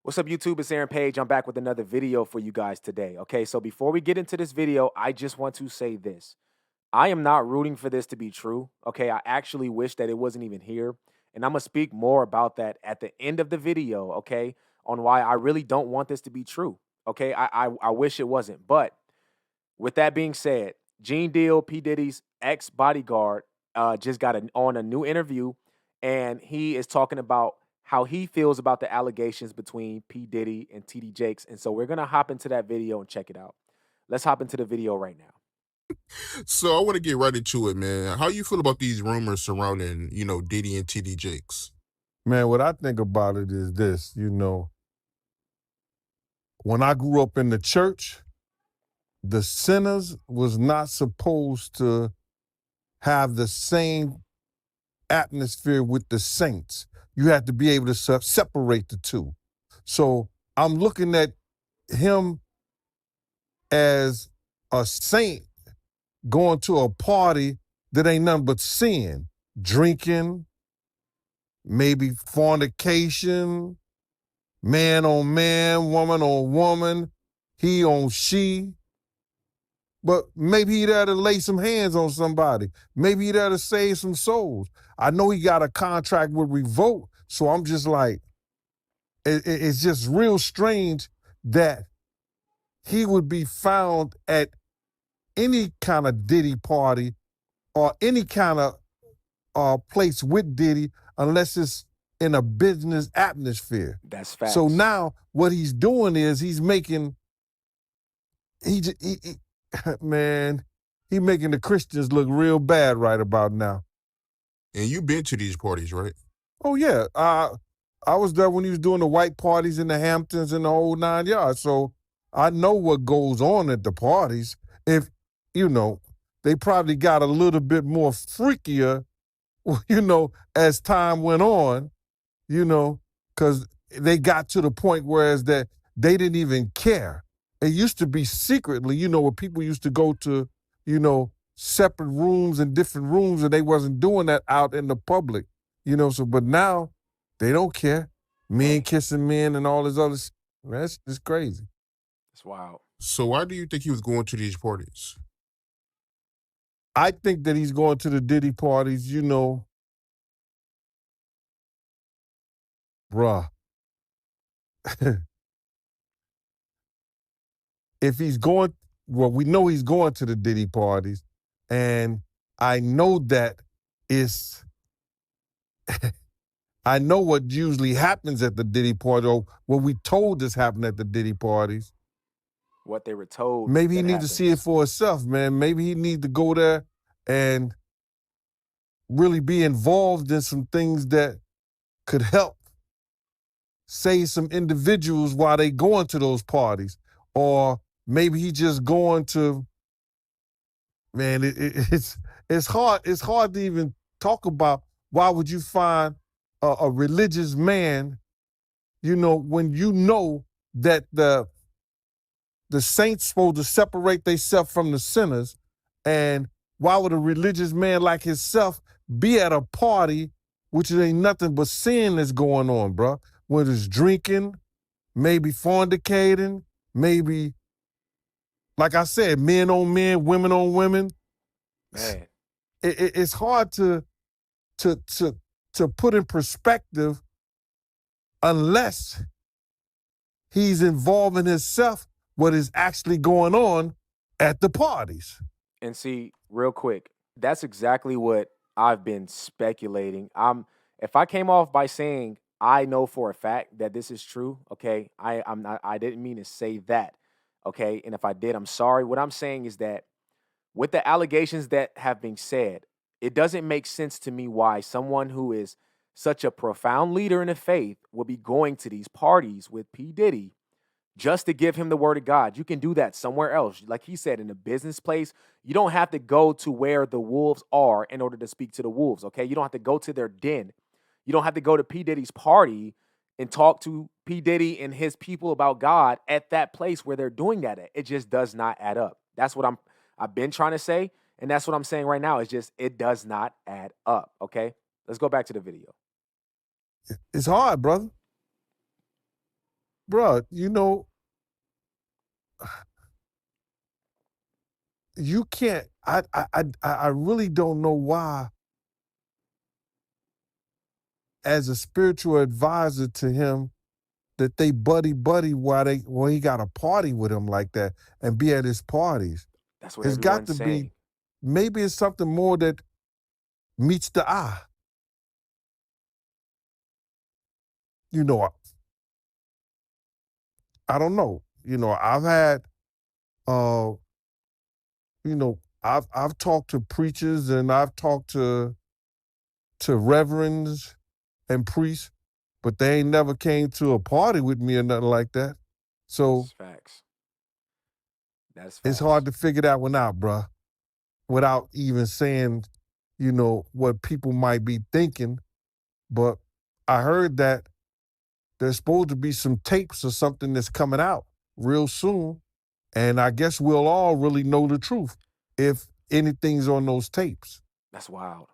What's up, YouTube? It's Aaron Page. I'm back with another video for you guys today. Okay, so before we get into this video, I just want to say this. I am not rooting for this to be true. Okay, I actually wish that it wasn't even here. And I'm going to speak more about that at the end of the video, okay, on why I really don't want this to be true. Okay, I wish it wasn't. But with that being said, Gene Deal, P. Diddy's ex bodyguard, just got on a new interview, and he is talking about how he feels about the allegations between P. Diddy and TD Jakes. And so we're gonna hop into that video and check it out. Let's hop into the video right now. So I want to get right into it, man. How you feel about these rumors surrounding, Diddy and TD Jakes? Man, what I think about it is this, when I grew up in the church, the sinners was not supposed to have the same atmosphere with the saints. You had to be able to separate the two. So I'm looking at him as a saint going to a party that ain't nothing but sin, drinking, maybe fornication, man on man, woman on woman, he on she. But maybe he'd have to lay some hands on somebody. Maybe he'd have to save some souls. I know he got a contract with Revolt, so I'm just like, it's just real strange that he would be found at any kind of Diddy party or any kind of place with Diddy unless it's in a business atmosphere. That's facts. So now what he's doing is he's making, man, he making the Christians look real bad right about now. And you've been to these parties, right? Oh, yeah. I was there when he was doing the white parties in the Hamptons and the whole 9 yards. So I know what goes on at the parties. If, they probably got a little bit more freakier, as time went on, because they got to the point whereas that they didn't even care. It used to be secretly, where people used to go to, separate rooms and different rooms, and they wasn't doing that out in the public, but now they don't care. Men kissing men and all this other that's just crazy. It's wild. So why do you think he was going to these parties? I think that he's going to the Diddy parties, bruh. If he's going, well, we know he's going to the Diddy parties, and I know that it's, I know what usually happens at the Diddy party, or what we told us happened at the Diddy parties. What they were told. Maybe he needs to see it for himself, man. Maybe he needs to go there and really be involved in some things that could help save some individuals while they going to those parties. Or maybe he just going to, man, it's hard to even talk about. Why would you find a religious man, when you know that the saints supposed to separate themselves from the sinners, and why would a religious man like himself be at a party which ain't nothing but sin that's going on, bro? Whether it's drinking, maybe fornicating, maybe, like I said, men on men, women on women. Man, it's hard to put in perspective unless he's involving himself what is actually going on at the parties. and see, real quick, that's exactly what I've been speculating. If I came off by saying I know for a fact that this is true, okay, I didn't mean to say that, okay, and if I did, I'm sorry. What I'm saying is that with the allegations that have been said, it doesn't make sense to me why someone who is such a profound leader in the faith will be going to these parties with P. Diddy just to give him the word of God. You can do that somewhere else. Like he said, in a business place, you don't have to go to where the wolves are in order to speak to the wolves, okay? You don't have to go to their den. You don't have to go to P. Diddy's party and talk to P. Diddy and his people about God at that place where they're doing that at. It just does not add up. That's what I've been trying to say, and that's what I'm saying right now. It's just, it does not add up, okay? Let's go back to the video. It's hard, brother. bruh, you know, you can't. I really don't know why, as a spiritual advisor to him, that they buddy while he got a party with him like that and be at his parties. That's what It's got everyone's to be. saying. Maybe it's something more that meets the eye. You know, I don't know. You know, I've had, uh, you know, I've talked to preachers and I've talked to reverends and priests, but they ain't never came to a party with me or nothing like that. So That's facts. That's it's facts. hard to figure that one out, bruh, without even saying, you know, what people might be thinking. But I heard that there's supposed to be some tapes or something that's coming out real soon. And I guess we'll all really know the truth if anything's on those tapes. That's wild.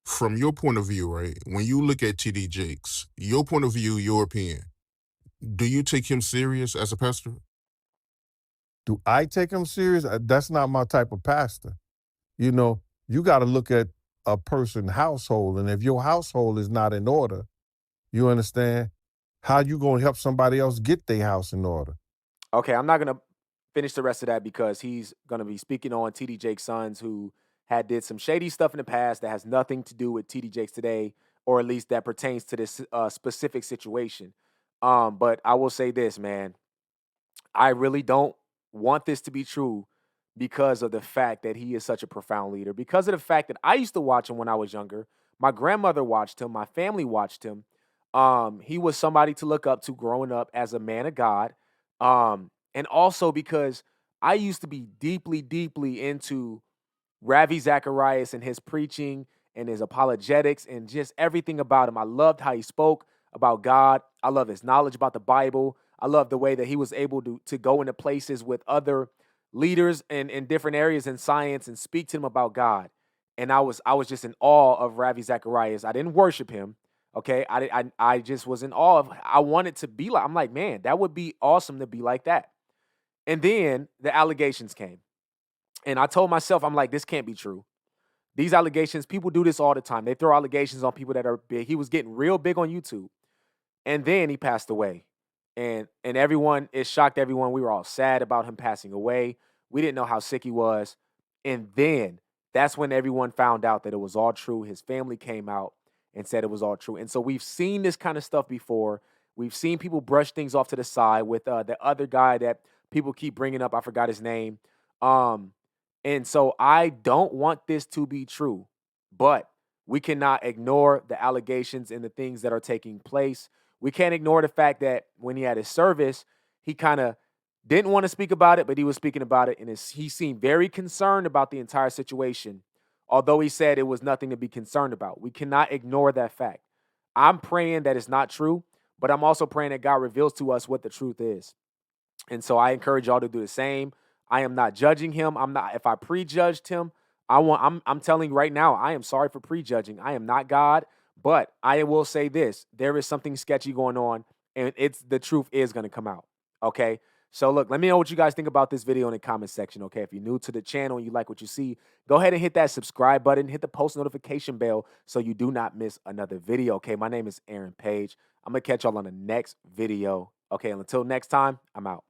From your point of view, right? When you look at TD Jakes, your point of view, your opinion, do you take him serious as a pastor? Do I take him serious? That's not my type of pastor. You know, you got to look at a person's household. And if your household is not in order, you understand, how you going to help somebody else get their house in order? Okay, I'm not gonna finish the rest of that because he's gonna be speaking on TD Jakes' sons who had did some shady stuff in the past that has nothing to do with TD Jakes today, or at least that pertains to this specific situation. But I will say this, man. I really don't want this to be true because of the fact that he is such a profound leader. Because of the fact that I used to watch him when I was younger. My grandmother watched him. My family watched him. He was somebody to look up to growing up as a man of God. And also because I used to be deeply, deeply into Ravi Zacharias and his preaching and his apologetics and just everything about him. I loved how he spoke about God. I love his knowledge about the Bible. I love the way that he was able to go into places with other leaders in different areas in science and speak to them about God. And I was just in awe of Ravi Zacharias. I didn't worship him. Okay. I just was in awe of I wanted to be like, I'm like, man, that would be awesome to be like that. And then the allegations came. And I told myself, I'm like, this can't be true. These allegations, people do this all the time. They throw allegations on people that are big. He was getting real big on YouTube. And then he passed away. And everyone, it shocked everyone. We were all sad about him passing away. We didn't know how sick he was. And then that's when everyone found out that it was all true. His family came out and said it was all true. And so we've seen this kind of stuff before. We've seen people brush things off to the side with the other guy that people keep bringing up. I forgot his name. Um, and so I don't want this to be true, but we cannot ignore the allegations and the things that are taking place. We can't ignore the fact that when he had his service, he kind of didn't want to speak about it, but he was speaking about it. And he seemed very concerned about the entire situation, although he said it was nothing to be concerned about. We cannot ignore that fact. I'm praying that it's not true, but I'm also praying that God reveals to us what the truth is. And so I encourage y'all to do the same. I am not judging him. I'm not if I prejudged him, I'm telling you right now, I am sorry for prejudging. I am not God, but I will say this. There is something sketchy going on, and it's the truth is going to come out. Okay? So look, let me know what you guys think about this video in the comment section. Okay. If you're new to the channel and you like what you see, go ahead and hit that subscribe button, hit the post notification bell so you do not miss another video. Okay. My name is Aaron Page. I'm gonna catch y'all on the next video. Okay, and until next time, I'm out.